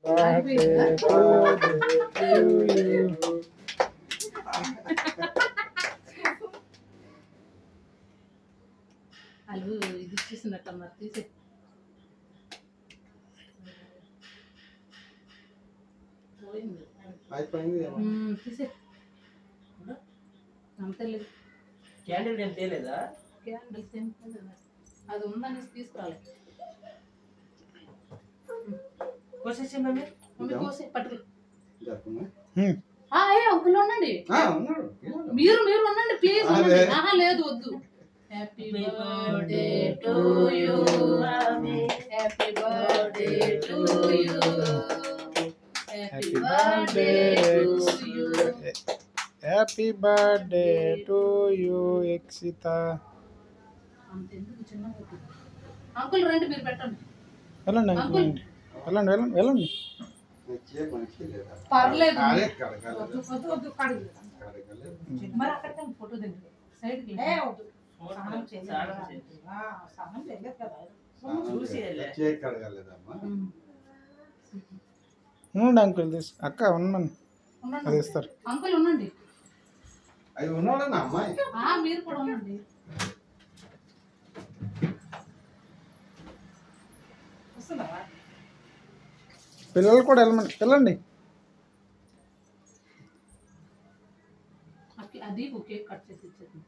birthday to you. అలు ఇది ఇచ్చేసినట్టు మరి తీసే తీసే అంతే లేదు క్యాండిల్ ఏం తేలేదా క్యాండిల్స్ ఏం అది ఉందనేసి తీసుకురాలి కోసేసి మమ్మీ మమ్మీ కోసే పట్టుకు Hmm. అంకుల్ ఉండండి మీరు మీరు ఉండండి ప్లీజ్ ఆహా లేదు వద్దు happy birthday to you happy birthday to you happy birthday to you Happy birthday to you, Ekshita. అంతెందుకు చిన్న అంకుల్ రండి మీరు పెట్టండి వెళ్ళండి అంకుల్ వెళ్ళండి వెళ్ళండి వెళ్ళండి. పర్లేదు వద్దు వద్దు వద్దు కడుగు మరి అక్కడ ఫోటో దగ్గర సైడ్కి స్నానం చేయలేదు కదా చూసి ఉండండి అంకుల్ అక్క ఉన్నాను అది ఇస్తారు. అంకుల్ ఉండండి అది ఉన్నాడన్నా అమ్మాయి మీరు కూడా ఉండండి వస్తుందా పిల్లలు కూడా వెళ్ళండి. అది కేక్ కట్ చేసి ఇచ్చేది